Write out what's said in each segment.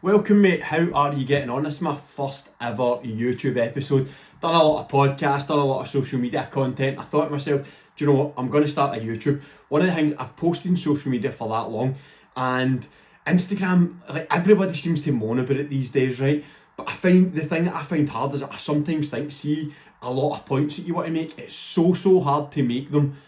Welcome, mate. How are you getting on? This is my first ever YouTube episode. Done a lot of podcasts, done a lot of social media content. I thought to myself, do you know what? I'm going to start a YouTube. One of the things, I've posted in social media for that long, and Instagram, like everybody seems to moan about it these days, right? But I find the thing that I find hard is that I sometimes think, see a lot of points that you want to make, it's so hard to make them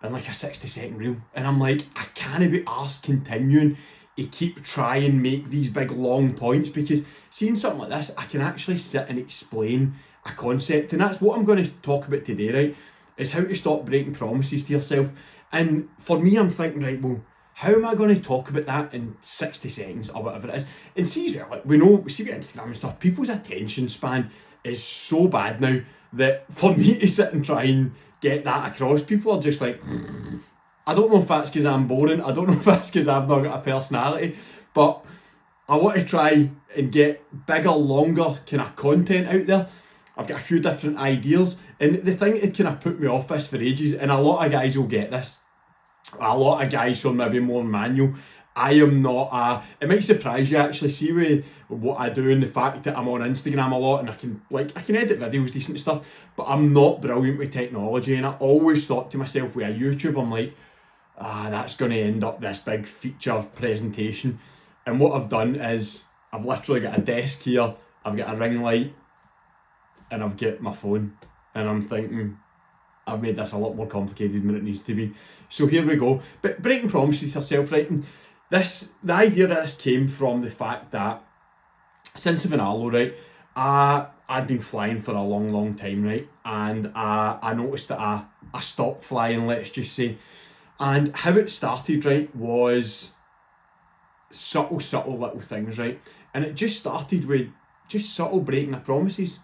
in like a 60-second reel. And I'm like, I can't be arsed continuing to keep trying make these big long points, because seeing something like this, I can actually sit and explain a concept. And that's what I'm going to talk about today, right? Is how to stop breaking promises to yourself. And for me, I'm thinking, right, well, how am I going to talk about that in 60 seconds or whatever it is? And see, like, we see with Instagram and stuff, people's attention span is so bad now that for me to sit and try and get that across, people are just like, I don't know if that's because I'm boring, I don't know if that's because I've not got a personality, but I want to try and get bigger, longer kind of content out there. I've got a few different ideas, and the thing that kind of put me off this for ages, and a lot of guys will get this, a lot of guys who are maybe more manual, I am not it might surprise you actually, see with what I do and the fact that I'm on Instagram a lot and I can edit videos decent and stuff, but I'm not brilliant with technology. And I always thought to myself with a YouTube, I'm like, that's going to end up this big feature presentation. And what I've done is I've literally got a desk here, I've got a ring light, and I've got my phone, and I'm thinking, I've made this a lot more complicated than it needs to be. So here we go. But breaking promises to yourself, right? And the idea of this came from the fact that since Vinalo, right, I'd been flying for a long time, right? And I noticed that I stopped flying, let's just say. And how it started, right, was subtle little things, right? And it just started with just subtle breaking of promises.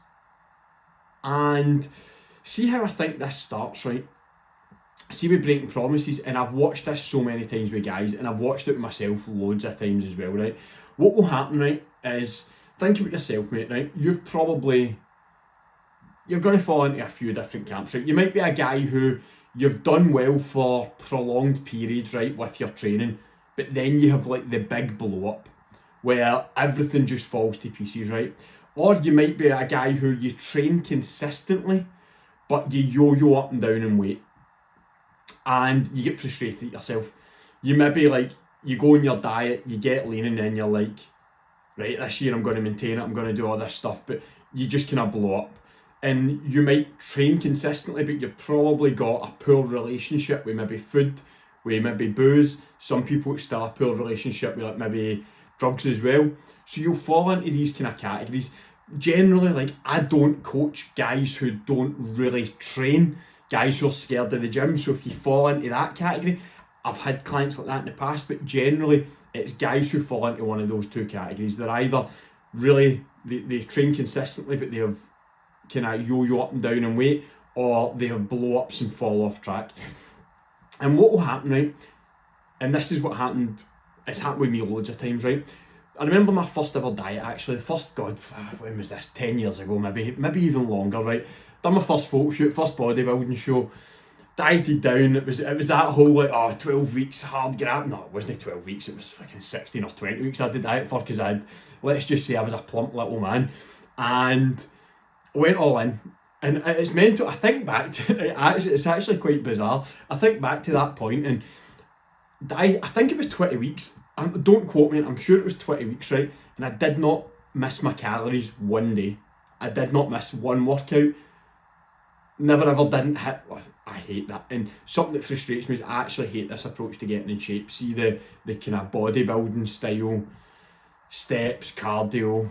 And see how I think this starts, right? See with breaking promises, and I've watched this so many times with guys, and I've watched it myself loads of times as well, right? What will happen, right, is think about yourself, mate, right? You're going to fall into a few different camps, right? You might be a guy who you've done well for prolonged periods, right, with your training, but then you have like the big blow up where everything just falls to pieces, right? Or you might be a guy who you train consistently, but you yo-yo up and down in weight, and you get frustrated at yourself. You maybe you go on your diet, you get lean, and then you're like, right, this year I'm going to maintain it, I'm going to do all this stuff, but you just kind of blow up. And you might train consistently, but you've probably got a poor relationship with maybe food, with maybe booze. Some people still have a poor relationship with maybe drugs as well. So you'll fall into these kind of categories. Generally, I don't coach guys who don't really train, guys who are scared of the gym. So if you fall into that category, I've had clients like that in the past, but generally it's guys who fall into one of those two categories. They're either really, they train consistently, but they have kind of yo-yo up and down in weight, or they have blow-ups and fall off track. And what will happen, right, and this is what happened, it's happened with me loads of times, right? I remember my first ever diet, actually, when was this, 10 years ago, maybe even longer, right? Done my first photo shoot, first bodybuilding show, dieted down. It was that whole 12 weeks hard grab. No, it wasn't 12 weeks, it was fucking 16 or 20 weeks I did diet for, because let's just say I was a plump little man, and went all in. And it's mental. I think back to it, it's actually quite bizarre. I think back to that point, and I think it was 20 weeks. Don't quote me, I'm sure it was 20 weeks, right? And I did not miss my calories one day. I did not miss one workout. Never ever didn't hit. I hate that. And something that frustrates me is I actually hate this approach to getting in shape. See the kind of bodybuilding style, steps, cardio.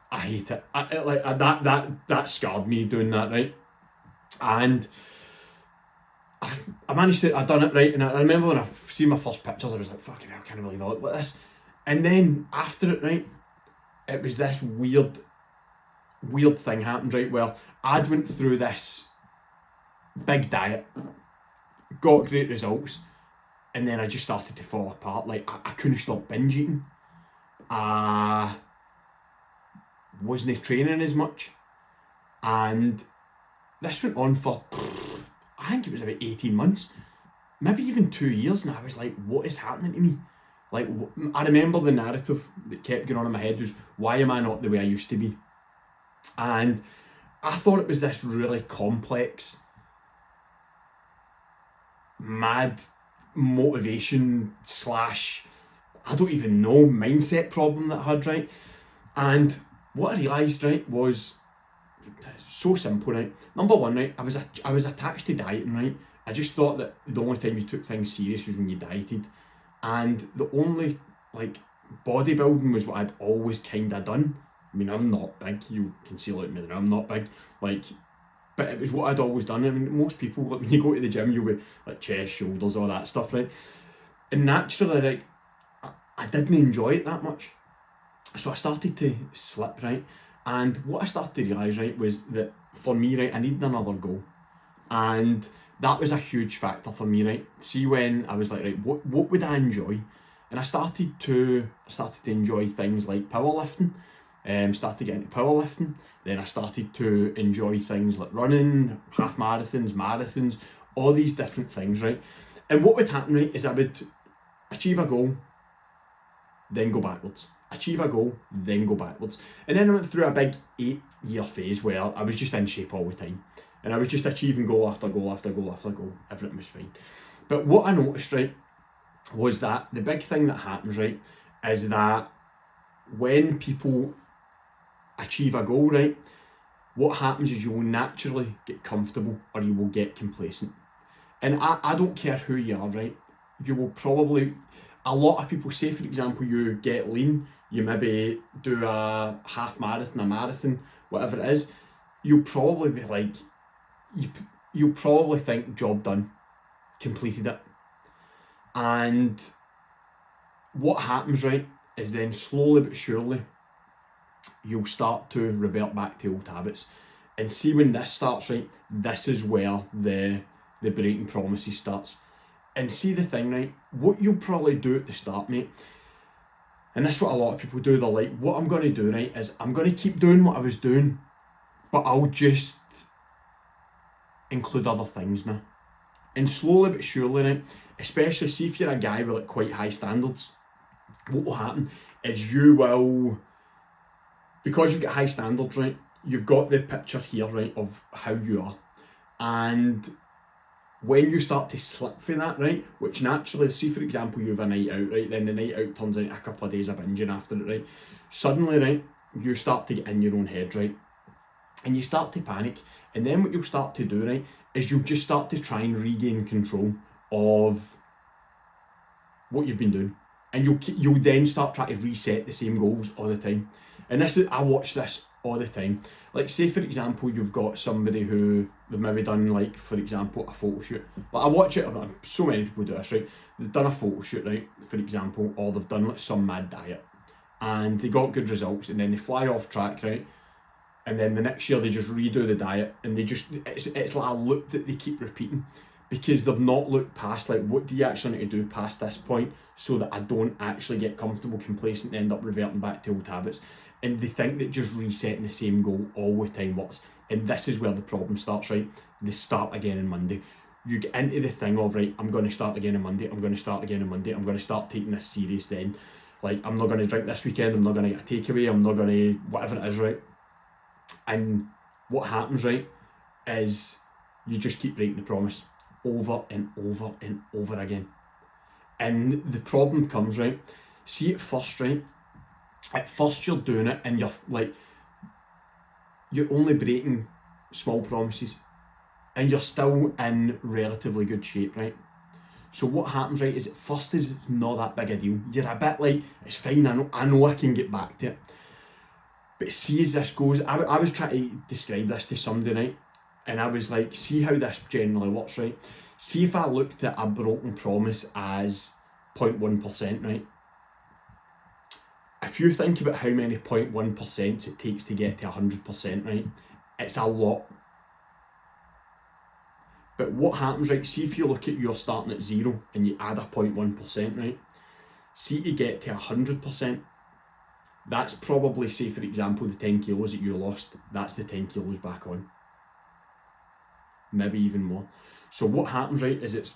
I hate it. That scarred me doing that, right? And I managed to, I done it, right? And I remember when I seen my first pictures, I was like, fucking hell, I can't believe I look like this. And then after it, right, it was this weird thing happened, right, where I'd went through this big diet, got great results, and then I just started to fall apart. Like, I couldn't stop binge eating. Wasn't training as much, and this went on for, I think it was about 18 months, maybe even 2 years, and I was like, what is happening to me? Like, I remember the narrative that kept going on in my head was, why am I not the way I used to be? And I thought it was this really complex, mad motivation slash, I don't even know, mindset problem that I had, right? And what I realised, right, was so simple, right? Number one, right, I was attached to dieting, right? I just thought that the only time you took things serious was when you dieted. And the only, like, bodybuilding was what I'd always kind of done. I mean, I'm not big, you can see like me that I'm not big, like, but it was what I'd always done. I mean, most people, like, when you go to the gym, you'll be like chest, shoulders, all that stuff, right? And naturally, like, I didn't enjoy it that much. So I started to slip, right? And what I started to realise, right, was that for me, right, I needed another goal. And that was a huge factor for me, right? See, when I was like, right, what would I enjoy? And I started to enjoy things like powerlifting. Started getting into powerlifting. Then I started to enjoy things like running, half marathons, all these different things, right? And what would happen, right, is I would achieve a goal, then go backwards. Achieve a goal, then go backwards. And then I went through a big 8-year phase where I was just in shape all the time. And I was just achieving goal after goal after goal after goal. Everything was fine. But what I noticed, right, was that the big thing that happens, right, is that when people achieve a goal, right, what happens is you will naturally get comfortable or you will get complacent. And I don't care who you are, right, you will probably, a lot of people, say for example you get lean, you maybe do a half marathon, a marathon, whatever it is, you'll probably be like, you'll probably think job done, completed it. And what happens, right, is then slowly but surely you'll start to revert back to old habits. And see, when this starts, right, this is where the breaking promises starts. And see, the thing, right, what you'll probably do at the start, mate, and this is what a lot of people do, they're like, what I'm going to do, right, is I'm going to keep doing what I was doing, but I'll just include other things now. And slowly but surely, right, especially see if you're a guy with like quite high standards, what will happen is you will, because you've got high standards, right, you've got the picture here, right, of how you are. And when you start to slip for that, right, which naturally, see for example you have a night out, right, then the night out turns into a couple of days of binging after it, right, suddenly, right, you start to get in your own head, right, and you start to panic. And then what you'll start to do, right, is you'll just start to try and regain control of what you've been doing, and you'll then start trying to reset the same goals all the time. And this is, I watch this all the time. Like, say for example you've got somebody who they've maybe done, like, for example, a photo shoot. Like, I watch it, so many people do this, right? They've done a photo shoot, right, for example, or they've done like some mad diet and they got good results, and then they fly off track, right, and then the next year they just redo the diet, and they just, it's like a loop that they keep repeating, because they've not looked past, like, what do you actually need to do past this point so that I don't actually get comfortable, complacent, and end up reverting back to old habits. And they think that just resetting the same goal all the time works. And this is where the problem starts, right? They start again on Monday. You get into the thing of, right, I'm going to start again on Monday, I'm going to start again on Monday, I'm going to start taking this serious then. Like, I'm not going to drink this weekend, I'm not going to get a takeaway, I'm not going to, whatever it is, right? And what happens, right, is you just keep breaking the promise over and over and over again. And the problem comes, right, see, at first, right, at first you're doing it and you're like, you're only breaking small promises and you're still in relatively good shape, right? So what happens, right, is at first is not that big a deal. You're a bit like, it's fine, I know I can get back to it. But see, as this goes, I was trying to describe this to somebody, right, and I was like, see how this generally works, right? See if I looked at a broken promise as 0.1%, right? If you think about how many 0.1% it takes to get to 100%, right, it's a lot. But what happens, right, see if you look at you're starting at 0 and you add a 0.1%, right, see to get to 100%, that's probably, say for example, the 10 kilos that you lost, that's the 10 kilos back on. Maybe even more. So what happens, right, is it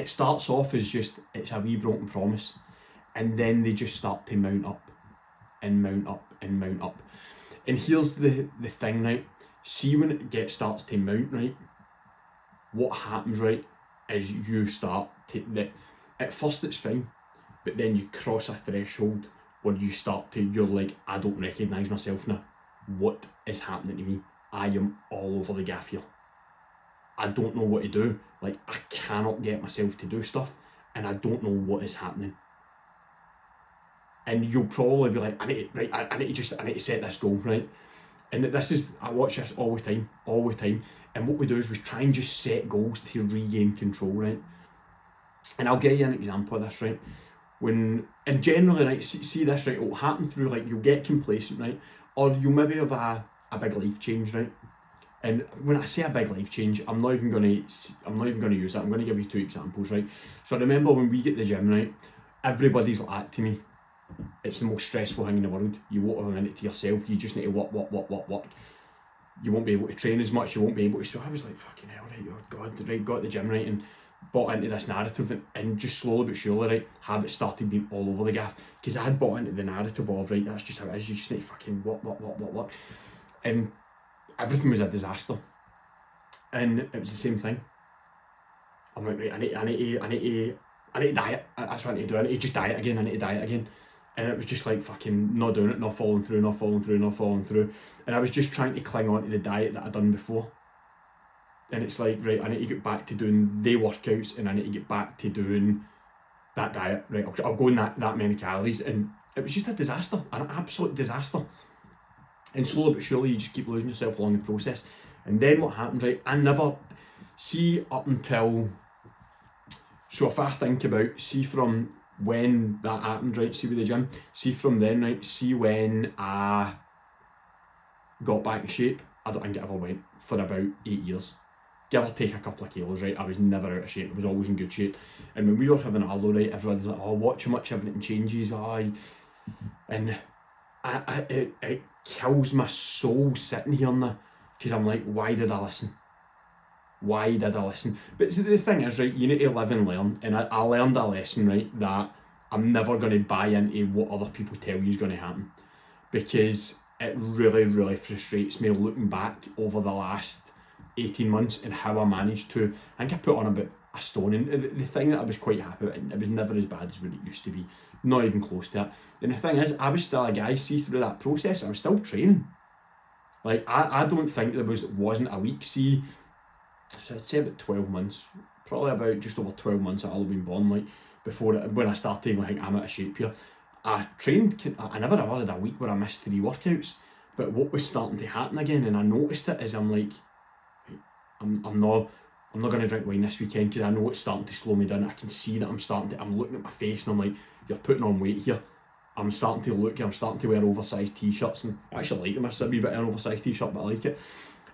starts off as just, it's a wee broken promise. and then they just start to mount up and mount up and mount up. And here's the thing, right? See, when it starts to mount, right, what happens, right, is you start to, at first it's fine, but then you cross a threshold where you're like, I don't recognise myself now. What is happening to me? I am all over the gaff here. I don't know what to do. Like, I cannot get myself to do stuff, and I don't know what is happening. And you'll probably be like, I need to set this goal, right? And I watch this all the time. And what we do is we try and just set goals to regain control, right? And I'll give you an example of this, right? And generally, right, see this, right, it'll happen through, like, you'll get complacent, right? Or you'll maybe have a big life change, right? And when I say a big life change, I'm not even gonna use that. I'm gonna give you 2 examples, right? So I remember when we get to the gym, right, everybody's like that to me. It's the most stressful thing in the world. You won't have a minute to yourself. You just need to work. You won't be able to train as much. You won't be able to. So I was like, fucking hell, right? Oh God, right? Got to the gym, right, and bought into this narrative, and just slowly but surely, right, habits started being all over the gaff, because I had bought into the narrative of, right, that's just how it is. You just need to fucking work, and everything was a disaster. And it was the same thing. I'm like, right, I need to diet. That's what I need to do. I need to just diet again. And it was just like fucking not doing it, not following through. And I was just trying to cling on to the diet that I'd done before. And it's like, right, I need to get back to doing the workouts, and I need to get back to doing that diet. Right, I'll go in that many calories. And it was just a disaster, an absolute disaster. And slowly but surely, you just keep losing yourself along the process. And then what happened, right, I never, see up until, so if I think about, see from when that happened, right, see with the gym, see from then, right, see when I got back in shape, I don't think it ever went for about 8 years. Give or take a couple of kilos, right, I was never out of shape, I was always in good shape. And when we were having Arlo, right, everybody's like, oh, watch how much everything changes, and it kills my soul sitting here now, because I'm like, why did I listen? But the thing is, right, you need to live and learn, and I learned a lesson, right, that I'm never going to buy into what other people tell you is going to happen, because it really, really frustrates me looking back over the last 18 months and how I managed to, I think I put on about a stone, and the thing that I was quite happy with, and it was never as bad as what it used to be, not even close to it. And the thing is, I was still a guy, see, through that process, I was still training. Like, I don't think there wasn't a week, see, so I'd say about 12 months, probably about just over 12 months that I'll have been born, like, when I started, like, I'm out of shape here. I trained, I never ever had a week where I missed 3 workouts, but what was starting to happen again, and I noticed it, is I'm like, I'm not going to drink wine this weekend, because I know it's starting to slow me down. I can see that I'm looking at my face, and I'm like, you're putting on weight here. I'm starting to wear oversized t-shirts, and I actually like them. It's a wee bit of an oversized t-shirt, but I like it.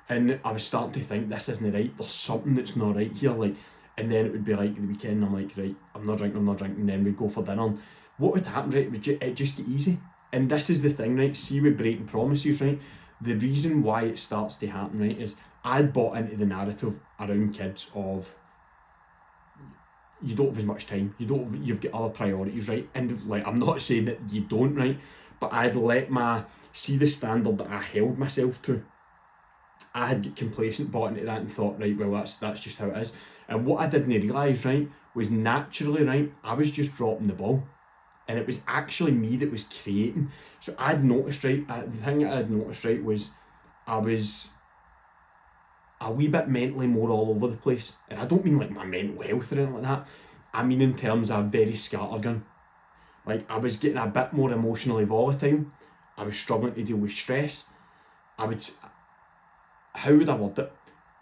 And I was starting to think, this isn't right, there's something that's not right here, like, and then it would be like the weekend, I'm like, right, I'm not drinking, and then we'd go for dinner, and what would happen, right, it just get easy. And this is the thing, right, see with breaking promises, right, the reason why it starts to happen, right, is I'd bought into the narrative around kids of, you don't have as much time, you've got other priorities, right, and like, I'm not saying that you don't, right, but I'd see the standard that I held myself to, I had got complacent, bought into that, and thought, right, well, that's just how it is. And what I didn't realise, right, was naturally, right, I was just dropping the ball. And it was actually me that was creating. So I'd noticed, right, the thing that I'd noticed, right, was I was a wee bit mentally more all over the place. And I don't mean like my mental health or anything like that. I mean in terms of very scattergun. Like, I was getting a bit more emotionally volatile. I was struggling to deal with stress. How would I word it?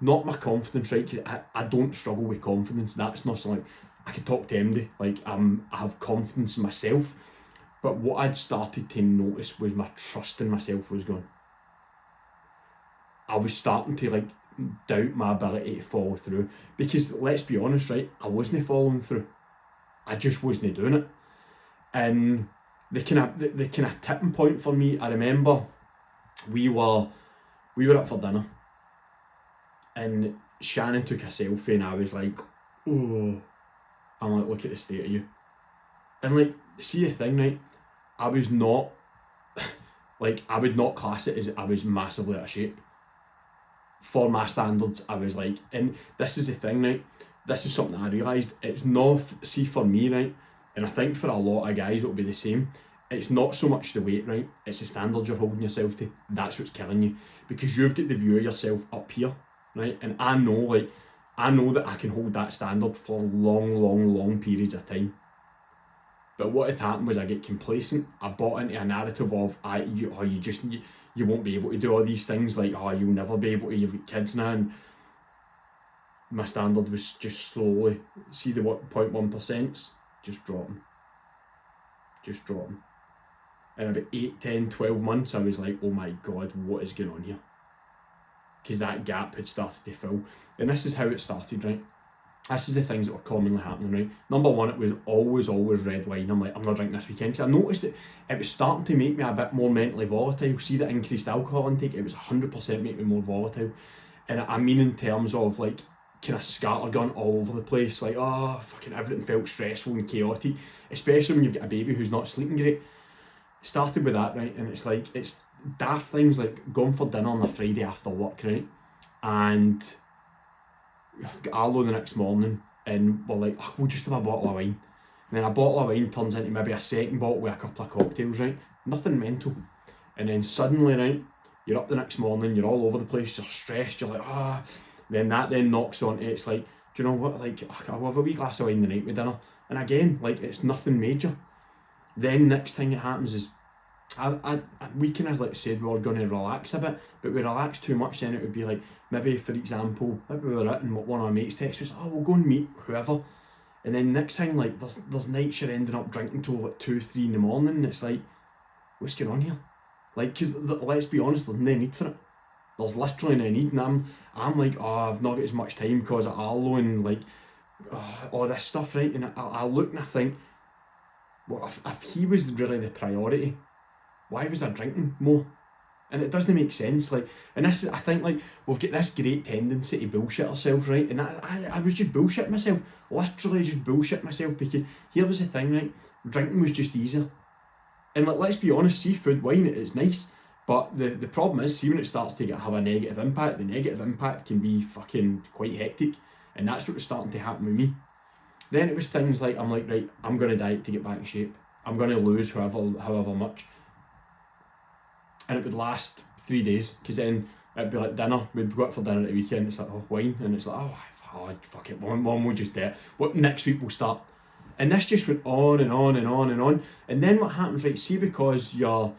Not my confidence, right? Because I don't struggle with confidence. That's not something, I could talk to MD. Like, I have confidence in myself. But what I'd started to notice was my trust in myself was gone. I was starting to, like, doubt my ability to follow through. Because, let's be honest, right? I wasn't following through. I just wasn't doing it. And the kind of tipping point for me, I remember we were up for dinner, and Shannon took a selfie, and I was like, oh, I'm like, look at the state of you. And like, see the thing, right? I was not, like, I would not class it as I was massively out of shape. For my standards, I was like, and this is the thing, right? This is something I realised. It's not, see for me, right? And I think for a lot of guys it'll be the same. It's not so much the weight, right? It's the standards you're holding yourself to. That's what's killing you. Because you've got the view of yourself up here, right? And I know that I can hold that standard for long periods of time. But what had happened was I get complacent. I bought into a narrative of you won't be able to do all these things, like, oh, you'll never be able to, you've got kids now. And my standard was just slowly, see the 0.1%, just dropping. And about 8, 10, 12 months I was like, oh my God, what is going on here? Because that gap had started to fill. And this is how it started, right? This is the things that were commonly happening, right? Number one, it was always red wine. I'm like, I'm not drinking this weekend. Because I noticed that it was starting to make me a bit more mentally volatile. See the increased alcohol intake, it was 100% make me more volatile. And I mean in terms of like, kind of scattergun all over the place. Like, oh, fucking everything felt stressful and chaotic. Especially when you've got a baby who's not sleeping great. Started with that, right? And it's like, it's daft things like going for dinner on a Friday after work, right? And I've got Arlo the next morning and we're like, oh, we'll just have a bottle of wine. And then a bottle of wine turns into maybe a second bottle with a couple of cocktails, right? Nothing mental. And then suddenly, right, you're up the next morning, you're all over the place, you're stressed, you're like, ah. Then that then knocks on to, it's like, do you know what, like, I'll have a wee glass of wine the night with dinner. And again, like, it's nothing major. Then next thing that happens is, we kind of like said we were going to relax a bit, but we relaxed too much. Then it would be like, maybe for example, maybe we were out and one of our mates texted us, oh, we'll go and meet whoever. And then next thing, like, there's nights you're ending up drinking till like 2, 3 in the morning, and it's like, what's going on here? Like, because let's be honest, there's no need for it. There's literally no need, and I'm like, oh, I've not got as much time because of Arlo and like, all this stuff, right? And I look and I think, well, if he was really the priority, why was I drinking more? And it doesn't make sense. Like, and this is, I think, like, we've got this great tendency to bullshit ourselves, right? And I was just bullshitting myself, literally just bullshitting myself, because here was the thing, right? Drinking was just easier. And like, let's be honest, seafood, wine, it's nice. But the problem is, see when it starts to have a negative impact, the negative impact can be fucking quite hectic. And that's what was starting to happen with me. Then it was things like, I'm like, right, I'm going to diet to get back in shape. I'm going to lose however much. And it would last 3 days, because then it'd be like dinner, we'd go out for dinner at the weekend, it's like, oh, wine, and it's like, oh, fuck it, one we'll just do it. What, next week we'll start. And this just went on and on and on and on. And then what happens, right, see, because you're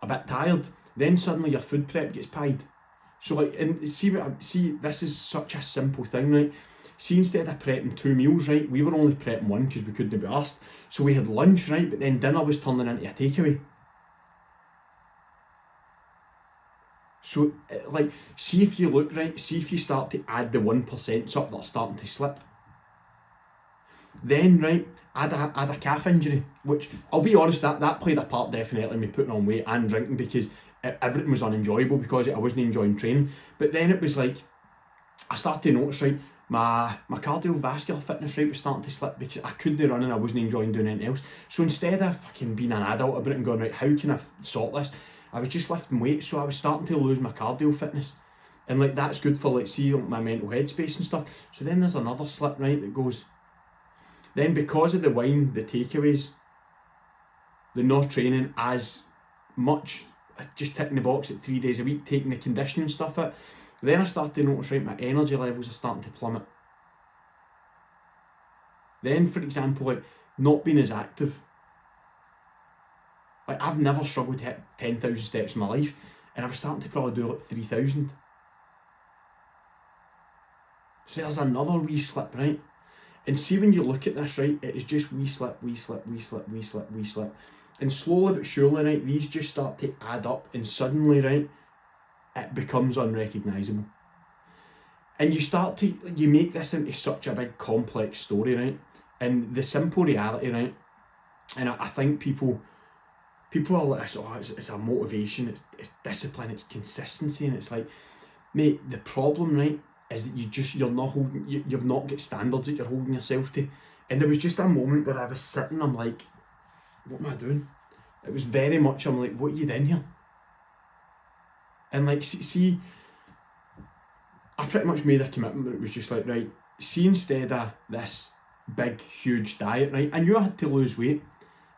a bit tired, then suddenly your food prep gets pied. So like, and see, this is such a simple thing, right? See, instead of prepping 2 meals, right, we were only prepping 1 because we couldn't be arsed. So we had lunch, right, but then dinner was turning into a takeaway. So, like, see if you look, right, see if you start to add the 1% up that are starting to slip. Then, right, add a calf injury, which, I'll be honest, that played a part definitely in me putting on weight and drinking, because everything was unenjoyable because I wasn't enjoying training. But then it was like, I started to notice, right, my cardiovascular fitness rate was starting to slip because I couldn't run and I wasn't enjoying doing anything else. So instead of fucking being an adult about it and going, right, how can I sort this? I was just lifting weights, so I was starting to lose my cardio fitness. And like, that's good for, like, see, my mental headspace and stuff. So then there's another slip, right, that goes, then because of the wine, the takeaways, the not training as much, just ticking the box at 3 days a week, taking the conditioning stuff out, then I started to notice, right, my energy levels are starting to plummet. Then, for example, like, not being as active. Like, I've never struggled to hit 10,000 steps in my life, and I was starting to probably do like 3,000. So there's another wee slip, right? And see, when you look at this, right, it is just wee slip. And slowly but surely, right, these just start to add up, and suddenly, right, it becomes unrecognisable. And you make this into such a big complex story, right? And the simple reality, right, and I think people are like, oh, it's a motivation, it's discipline, it's consistency, and it's like, mate, the problem, right, is that you've not got standards that you're holding yourself to. And there was just a moment where I was sitting, I'm like, what am I doing? It was very much, I'm like, what are you doing here? And like, see, I pretty much made a commitment. It was just like, right, see, instead of this big, huge diet, right, I knew I had to lose weight.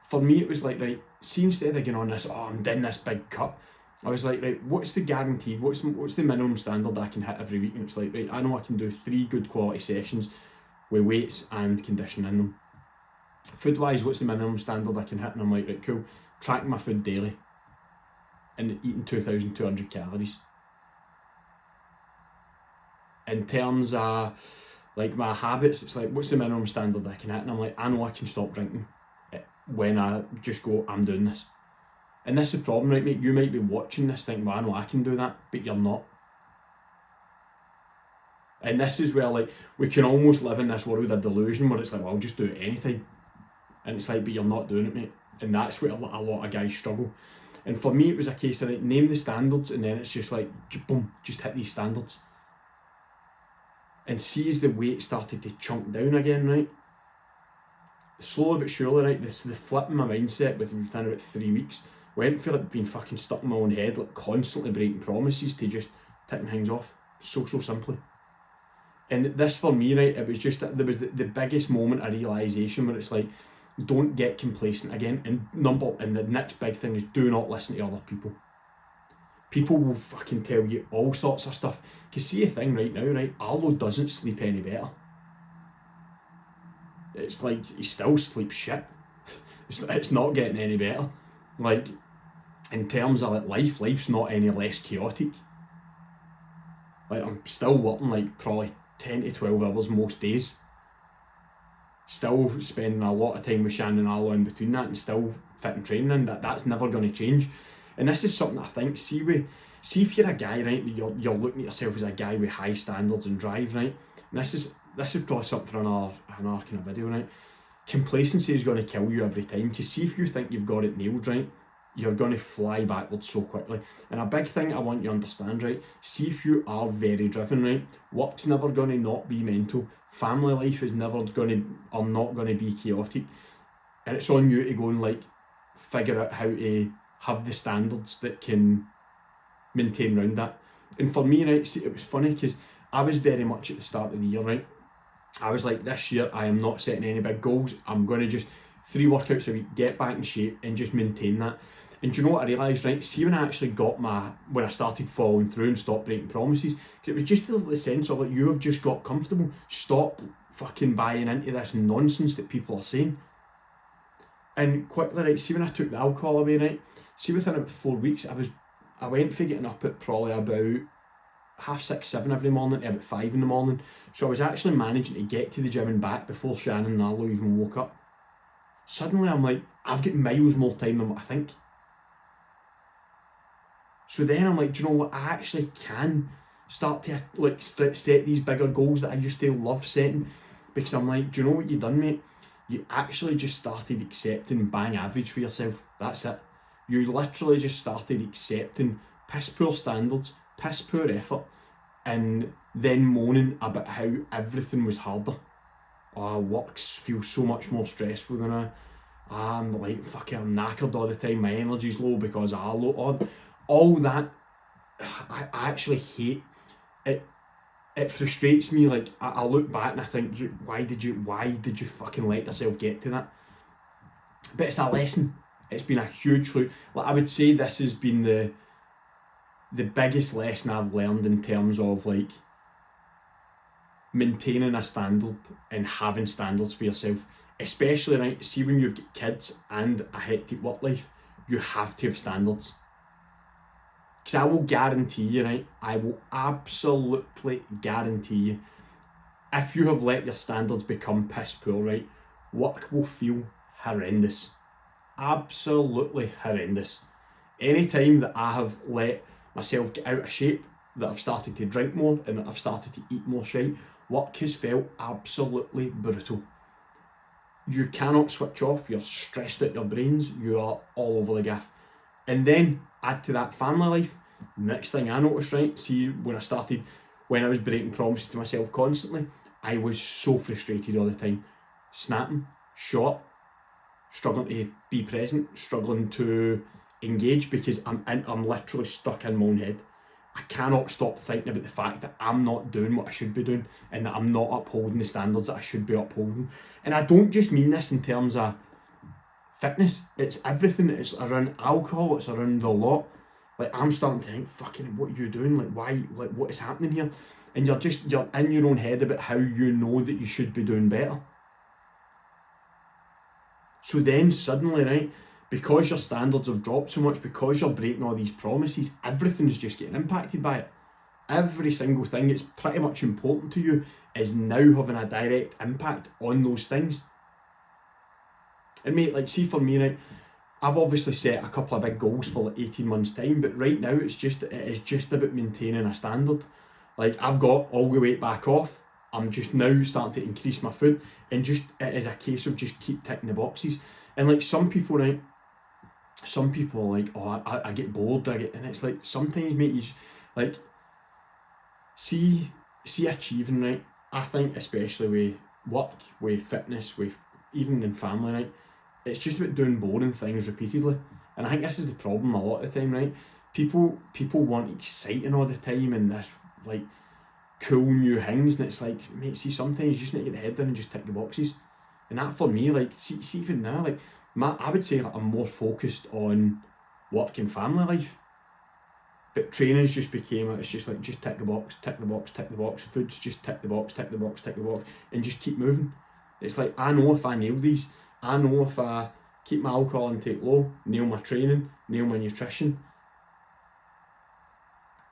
For me, it was like, right, see, instead of going on this, oh, I'm doing this big cut, I was like, right, what's the guaranteed, what's the minimum standard I can hit every week? And it's like, right, I know I can do 3 good quality sessions with weights and conditioning in them. Food-wise, what's the minimum standard I can hit? And I'm like, right, cool, tracking my food daily and eating 2,200 calories. In terms of like my habits, it's like, what's the minimum standard I can hit? And I'm like, I know I can stop drinking when I just go, I'm doing this. And this is the problem, right, mate? You might be watching this thinking, well, I know I can do that, but you're not. And this is where, like, we can almost live in this world of delusion where it's like, well, I'll just do it anytime. And it's like, but you're not doing it, mate. And that's where a lot of guys struggle. And for me, it was a case of, like, name the standards, and then it's just like, boom, just hit these standards. And see as the weight started to chunk down again, right? Slowly but surely, right, the flip in my mindset within about 3 weeks went from like being fucking stuck in my own head, like constantly breaking promises, to just ticking things off. So simply. And this for me, right, it was just, there was the biggest moment of realisation where it's like, don't get complacent again. And the next big thing is, do not listen to other people. People will fucking tell you all sorts of stuff. Because see a thing right now, right, Arlo doesn't sleep any better. It's like, he still sleeps shit. It's not getting any better. Like, in terms of like life's not any less chaotic. Like, I'm still working like probably 10 to 12 hours most days. Still spending a lot of time with Shannon and Arlo in between that, and still fitting training in. That's never going to change. And this is something I think, see if you're a guy, right, you're looking at yourself as a guy with high standards and drive, right, and this is probably something for another kind of video, right. Complacency is going to kill you every time, because see if you think you've got it nailed, right, you're going to fly backwards so quickly. And a big thing I want you to understand, right, see if you are very driven, right, work's never going to not be mental, family life is never going to, or not going to be chaotic, and it's on you to go and like figure out how to have the standards that can maintain around that. And for me, right, see, it was funny because I was very much at the start of the year, right, I was like, this year I am not setting any big goals, I'm going to just 3 workouts a week, get back in shape and just maintain that. And do you know what I realised, right, see when I actually when I started following through and stopped breaking promises, because it was just the sense of like, you have just got comfortable, stop fucking buying into this nonsense that people are saying. And quickly, right, see when I took the alcohol away, right, see within about 4 weeks, I went for getting up at probably about 6:30, 7 every morning to about 5 in the morning. So I was actually managing to get to the gym and back before Shannon and Arlo even woke up. Suddenly I'm like, I've got miles more time than what I think. So then I'm like, do you know what, I actually can start to like set these bigger goals that I used to love setting, because I'm like, do you know what you've done, mate? You actually just started accepting bang average for yourself. That's it. You literally just started accepting piss poor standards, piss poor effort, and then moaning about how everything was harder. Oh, work feels so much more stressful than I'm like, fucking, I'm knackered all the time, my energy's low because I low, all that. I actually hate it. It frustrates me. Like, I look back and I think, why did you fucking let yourself get to that? But it's a lesson. It's been a huge, like, I would say this has been the biggest lesson I've learned in terms of like maintaining a standard and having standards for yourself. Especially, right, see when you've got kids and a hectic work life, you have to have standards. Because I will guarantee you, right, I will absolutely guarantee you, if you have let your standards become piss poor, right, work will feel horrendous. Absolutely horrendous. Anytime that I have let myself get out of shape, that I've started to drink more and that I've started to eat more shite, work has felt absolutely brutal. You cannot switch off, you're stressed at your brains, you are all over the gaff. And then add to that family life. Next thing I noticed, right, see when I was breaking promises to myself constantly, I was so frustrated all the time. Snapping, short, struggling to be present, struggling to engage because I'm literally stuck in my own head. I cannot stop thinking about the fact that I'm not doing what I should be doing and that I'm not upholding the standards that I should be upholding. And I don't just mean this in terms of fitness, it's everything. It's around alcohol, it's around the lot. Like, I'm starting to think, fucking, what are you doing? Like, why? Like, what is happening here? And you're in your own head about how you know that you should be doing better. So then suddenly, right, because your standards have dropped so much, because you're breaking all these promises, everything's just getting impacted by it. Every single thing that's pretty much important to you is now having a direct impact on those things. And mate, like, see for me, right, I've obviously set a couple of big goals for like 18 months time, but right now it is just about maintaining a standard. Like, I've got all the weight back off. I'm just now starting to increase my food, and just it is a case of just keep ticking the boxes. And like, some people, right, some people are like, oh, I get bored, and it's like, sometimes, mate, you like, see achieving, right, I think especially with work, with fitness, with even in family, right, it's just about doing boring things repeatedly. And I think this is the problem a lot of the time, right? People want exciting all the time and this like cool new things, and it's like, mate, see, sometimes you just need to get the head down and just tick the boxes. And that for me, like, see even now, like, I would say, like, I'm more focused on work and family life. But training's just became, it's just like, just tick the box, tick the box, tick the box. Food's just tick the box, tick the box, tick the box, and just keep moving. It's like, I know if I nail these, I know if I keep my alcohol intake low, nail my training, nail my nutrition,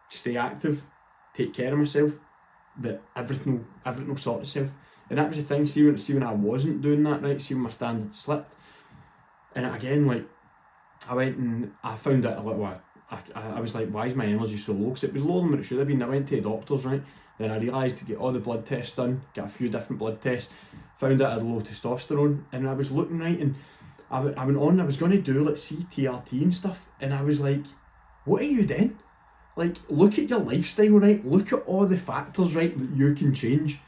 stay active, take care of myself, that everything will sort itself. And that was the thing, see when I wasn't doing that, right, see when my standards slipped. And again, like, I went and I found out a little while, I was like, why is my energy so low? Because it was lower than what it should have been. I went to the doctors, right, then I realised to get all the blood tests done, get a few different blood tests, found out I had low testosterone, and I was looking, right, and I went on, I was going to do like CTRT and stuff, and I was like, what are you doing? Like, look at your lifestyle, right? Look at all the factors, right, that you can change.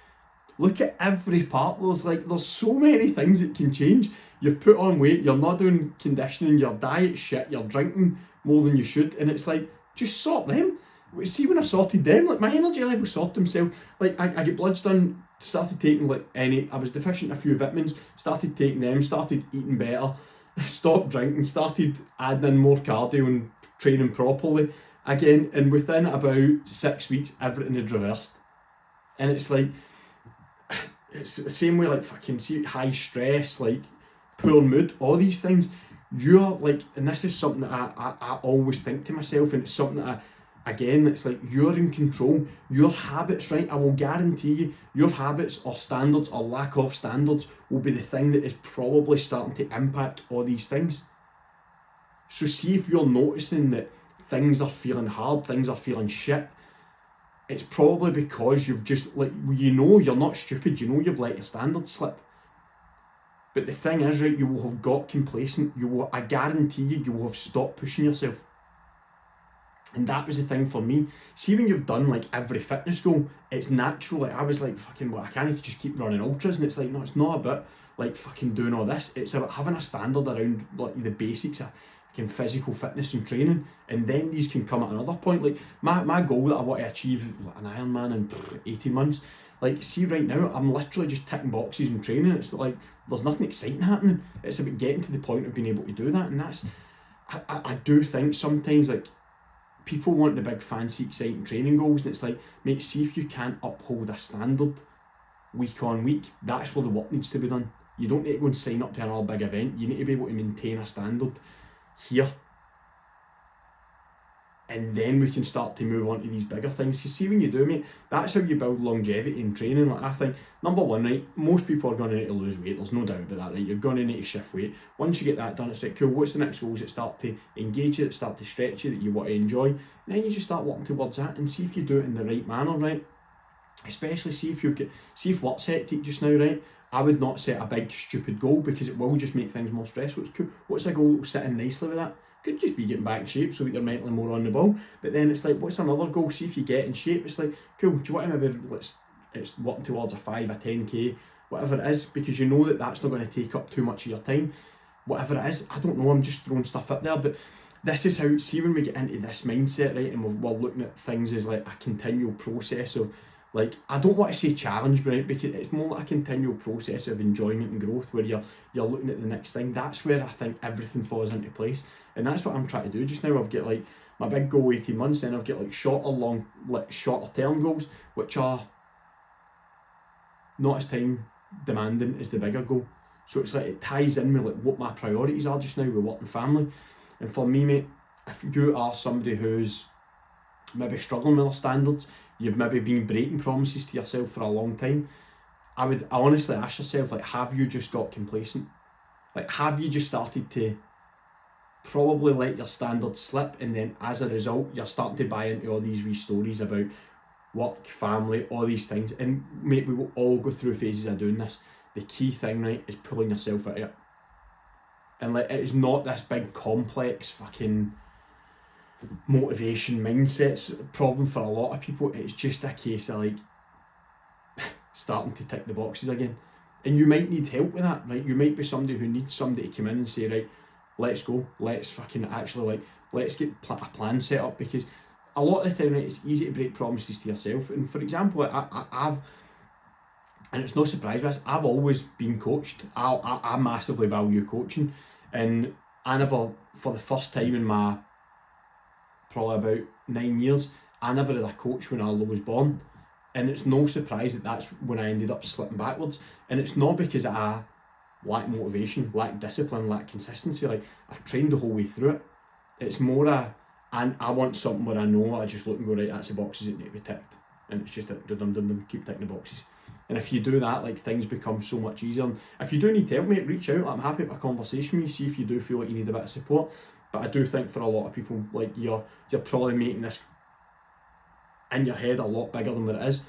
Look at every part. There's so many things that can change. You've put on weight, you're not doing conditioning, your diet's shit, you're drinking more than you should, and it's like, just sort them. See, when I sorted them, like, my energy level sorted himself. Like, I get bloods done, started taking like I was deficient in a few vitamins, started taking them, started eating better, stopped drinking, started adding in more cardio and training properly again, and within about 6 weeks everything had reversed. And it's like, it's the same way, like, fucking, see, high stress, like poor mood, all these things, you're like, and this is something that I always think to myself, and it's something that again, it's like, you're in control. Your habits, right, I will guarantee you, your habits or standards or lack of standards will be the thing that is probably starting to impact all these things. So see if you're noticing that things are feeling hard, things are feeling shit, it's probably because you've just, like, you know, you're not stupid, you know you've let your standards slip. But the thing is, right, you will have got complacent, I guarantee you will have stopped pushing yourself. And that was the thing for me. See, when you've done like every fitness goal, it's natural. Like, I was like, fucking, what, I can't just keep running ultras. And it's like, no, it's not about like fucking doing all this. It's about having a standard around like the basics of fucking physical fitness and training. And then these can come at another point. Like, my goal that I want to achieve, like an Ironman in 18 months. Like, see, right now, I'm literally just ticking boxes and training. It's like, there's nothing exciting happening. It's about getting to the point of being able to do that. And that's, I do think sometimes, like, people want the big fancy exciting training goals, and it's like, mate, see if you can't uphold a standard week on week. That's where the work needs to be done. You don't need to go and sign up to another big event. You need to be able to maintain a standard here, and then we can start to move on to these bigger things. You see, when you do, mate, that's how you build longevity in training. Like, I think, number one, right, most people are going to need to lose weight, there's no doubt about that, right? You're going to need to shift weight. Once you get that done, it's like, cool, what's the next goals that start to engage you, that start to stretch you, that you want to enjoy, and then you just start working towards that, and see if you do it in the right manner, right? Especially see if work's hectic just now, right? I would not set a big stupid goal, because it will just make things more stressful. It's cool. What's a goal that will sit in nicely with that? Could just be getting back in shape so that you're mentally more on the ball. But then it's like, what's another goal? See if you get in shape. It's like, cool, do you want to maybe, it's working towards a 5, a 10k, whatever it is, because you know that that's not going to take up too much of your time. whatever it is. I don't know, I'm just throwing stuff up there, but this is how, see when we get into this mindset, right, and we're looking at things as like a continual process of, like, I don't want to say challenge, right, because it's more like a continual process of enjoyment and growth where you're looking at the next thing. That's where I think everything falls into place, and that's what I'm trying to do just now. I've got like my big goal 18 months, then I've got like shorter term goals, which are not as time demanding as the bigger goal. So it's like it ties in with like what my priorities are just now with work and family. And for me, mate, if you are somebody who's maybe struggling with their standards, you've maybe been breaking promises to yourself for a long time, I would honestly ask yourself, like, have you just got complacent? Like, have you just started to probably let your standards slip, and then as a result you're starting to buy into all these wee stories about work, family, all these things. And mate, we will all go through phases of doing this. The key thing, right, is pulling yourself out of it. And like, it is not this big complex fucking motivation mindset's problem for a lot of people. It's just a case of like starting to tick the boxes again. And you might need help with that, right? You might be somebody who needs somebody to come in and say, right, let's go, let's fucking actually, like, let's get a plan set up. Because a lot of the time, right, it's easy to break promises to yourself. And for example, I've, and it's no surprise with this, I've always been coached. I massively value coaching, and I never, for the first time in my probably about 9 years, I never had a coach when Arlo was born. And it's no surprise that that's when I ended up slipping backwards. And it's not because I lack motivation, lack discipline, lack consistency. Like, I've trained the whole way through it. It's more and I want something where I know I just look and go, right, that's the boxes that need to be ticked. And it's just keep ticking the boxes. And if you do that, like, things become so much easier. And if you do need help, mate, reach out. I'm happy to have a conversation with you, see if you do feel like you need a bit of support. But I do think for a lot of people, like, you're probably making this in your head a lot bigger than what it is.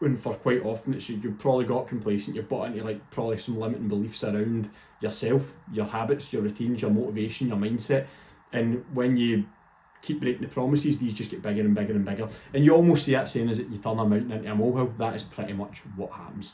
And for quite often, it's you've probably got complacent, you've bought into like probably some limiting beliefs around yourself, your habits, your routines, your motivation, your mindset. And when you keep breaking the promises, these just get bigger and bigger and bigger. And you almost see that saying is that you turn a mountain into a molehill. That is pretty much what happens.